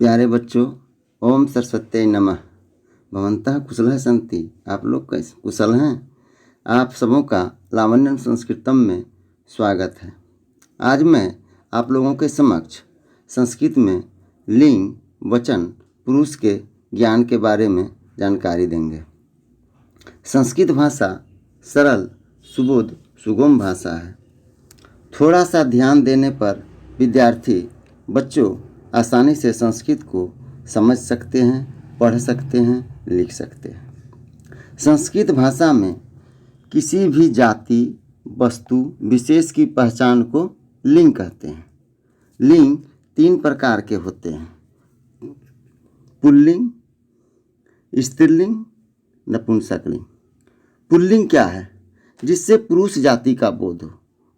प्यारे बच्चों, ओम सरस्वत्यै नमः। भवन्तः कुशलः सन्ति। आप लोग कैसे कुशल हैं? आप सबों का लावण्यम संस्कृतम में स्वागत है। आज मैं आप लोगों के समक्ष संस्कृत में लिंग, वचन, पुरुष के ज्ञान के बारे में जानकारी देंगे। संस्कृत भाषा सरल, सुबोध, सुगम भाषा है। थोड़ा सा ध्यान देने पर विद्यार्थी बच्चों आसानी से संस्कृत को समझ सकते हैं, पढ़ सकते हैं, लिख सकते हैं। संस्कृत भाषा में किसी भी जाति, वस्तु, विशेष की पहचान को लिंग कहते हैं। लिंग 3 प्रकार के होते हैं: पुल्लिंग, स्त्रीलिंग, नपुंसकलिंग। पुल्लिंग क्या है? जिससे पुरुष जाति का बोध हो,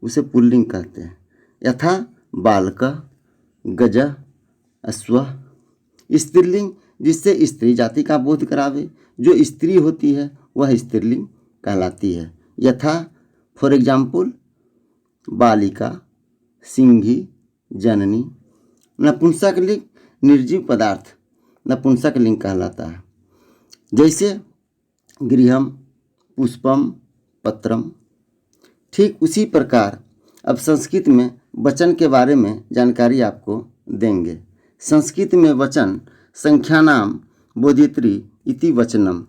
उसे पुल्लिंग कहते हैं। यथा बालक, गज, अश्व। स्त्रीलिंग जिससे स्त्री जाति का बोध करावे, जो स्त्री होती है वह स्त्रीलिंग कहलाती है। यथा फॉर एग्जाम्पल बालिका, सिंही, जननी। नपुंसकलिंग निर्जीव पदार्थ नपुंसकलिंग कहलाता है। जैसे गृहम, पुष्पम, पत्रम। ठीक उसी प्रकार अब संस्कृत में वचन के बारे में जानकारी आपको देंगे। संस्कृत में वचन संख्यानाम बोधित्री इति वचनम।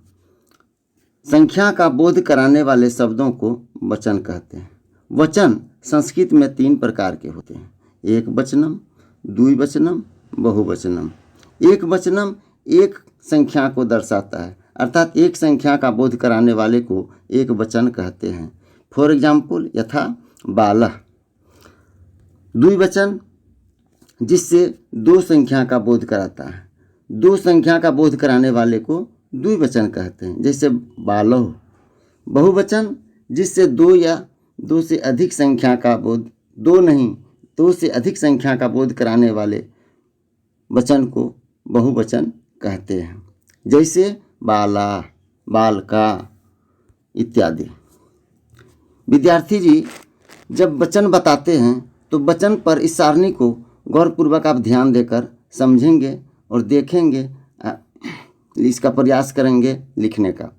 संख्या का बोध कराने वाले शब्दों को वचन कहते हैं। वचन संस्कृत में 3 प्रकार के होते हैं: एक वचनम, द्विवचनम, बहुवचनम। एक वचनम एक संख्या को दर्शाता है, अर्थात एक संख्या का बोध कराने वाले को एक वचन कहते हैं। फॉर एग्जाम्पल यथा बालः। द्विवचन जिससे 2 संख्या का बोध कराता है, 2 संख्या का बोध कराने वाले को द्विवचन कहते हैं, जैसे बालः। बहुवचन जिससे 2 या 2 से अधिक संख्या का बोध, 2 नहीं 2 से अधिक संख्या का बोध कराने वाले वचन को बहुवचन कहते हैं, जैसे बाला, बालका इत्यादि। विद्यार्थी जी जब वचन बताते हैं तो वचन पर इस सारणी को गौरपूर्वक आप ध्यान देकर समझेंगे और देखेंगे, इसका प्रयास करेंगे लिखने का।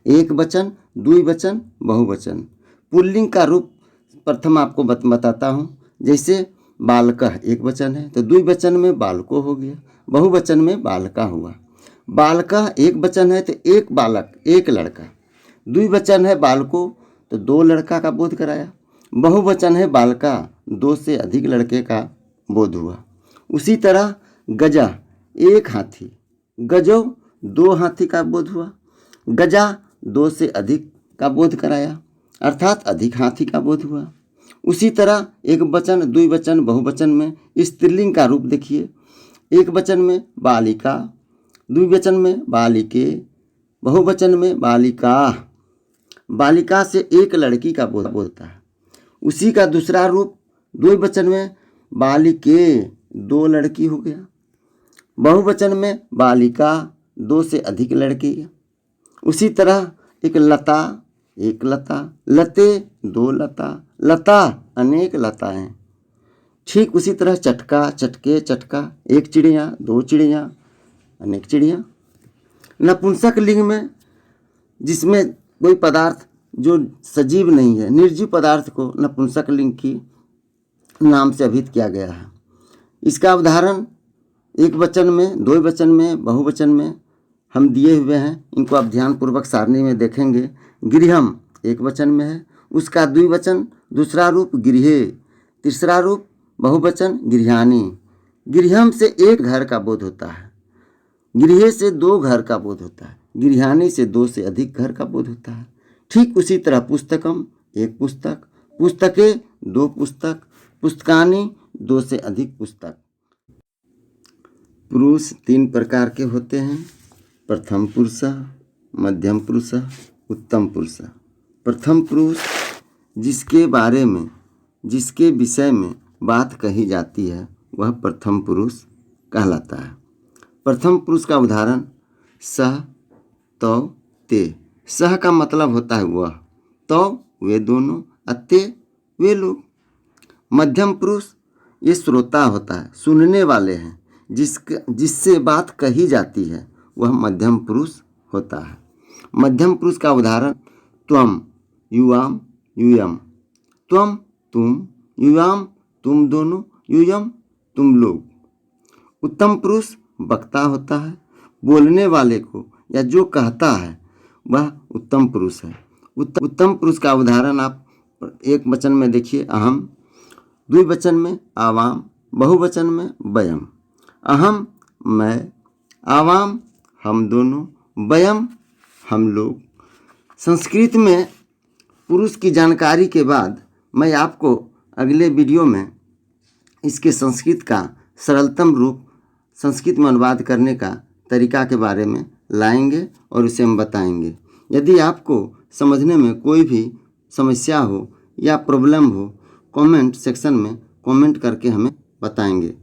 एक वचन, द्विवचन, बहुवचन। पुल्लिंग का रूप प्रथम आपको बताता हूँ। जैसे बालकः एक वचन है तो द्विवचन में बालको हो गया, बहुवचन में बालका हुआ। बालकः एक वचन है तो एक बालक, एक लड़का। द्विवचन है बालको तो 2 लड़का का बोध कराया। बहुवचन है बालका, 2 से अधिक लड़के का बोध हुआ। उसी तरह गजा एक हाथी, गजो 2 हाथी का बोध हुआ। गजा 2 से अधिक का बोध कराया, अर्थात अधिक हाथी का बोध हुआ। उसी तरह एक वचन, द्विवचन, बहुवचन में स्त्रीलिंग का रूप देखिए। एक वचन में बालिका, द्विवचन में बालिके, बहुवचन में बालिका। बालिका से एक लड़की का बोध होता है। उसी का दूसरा रूप द्विवचन में बालिके, 2 लड़की हो गया। बहुवचन में बालिका, 2 से अधिक लड़की। उसी तरह एक लता, एक लता, लते 2 लता, लता अनेक लताएं। ठीक उसी तरह चटका, चटके, चटका, एक चिड़िया, 2 चिड़िया, अनेक चिड़िया। नपुंसक लिंग में जिसमें कोई पदार्थ जो सजीव नहीं है, निर्जीव पदार्थ को नपुंसक लिंग की नाम से अभिहित किया गया है। इसका उदाहरण एक वचन में, 2 वचन में, बहुवचन में हम दिए हुए हैं। इनको आप ध्यानपूर्वक सारणी में देखेंगे। गृहम एक वचन में है, उसका द्विवचन दूसरा रूप गृहे, तीसरा रूप बहुवचन गृहाणी। गृहम से एक घर का बोध होता है, गृहे से 2 घर का बोध होता है, गृहाणी से 2 से अधिक घर का बोध होता है। ठीक उसी तरह पुस्तकम एक पुस्तक, पुस्तके 2 पुस्तक, पुस्तकानी 2 से अधिक पुस्तक। पुरुष 3 प्रकार के होते हैं: प्रथम पुरुष, मध्यम पुरुष, उत्तम पुरुष। प्रथम पुरुष जिसके बारे में, जिसके विषय में बात कही जाती है वह प्रथम पुरुष कहलाता है। प्रथम पुरुष का उदाहरण सह, तौ, ते। सह का मतलब होता है वह, तौ वे दोनों, अते वे लोग। मध्यम पुरुष ये श्रोता होता है, सुनने वाले हैं। जिससे बात कही जाती है वह मध्यम पुरुष होता है। मध्यम पुरुष का उदाहरण त्वम, युवाम, यूयम। त्वम तुम, युवाम तुम दोनों, यूयम तुम लोग। उत्तम पुरुष वक्ता होता है, बोलने वाले को या जो कहता है वह उत्तम पुरुष है। उत्तम पुरुष का उदाहरण आप एक वचन में देखिए अहम, द्विवचन में आवाम, बहुवचन में वयम। अहम मैं, आवाम हम दोनों, वयम हम लोग। संस्कृत में पुरुष की जानकारी के बाद मैं आपको अगले वीडियो में इसके संस्कृत का सरलतम रूप संस्कृत में अनुवाद करने का तरीका के बारे में लाएंगे और उसे हम बताएंगे। यदि आपको समझने में कोई भी समस्या हो या प्रॉब्लम हो, कमेंट सेक्शन में कमेंट करके हमें बताएंगे।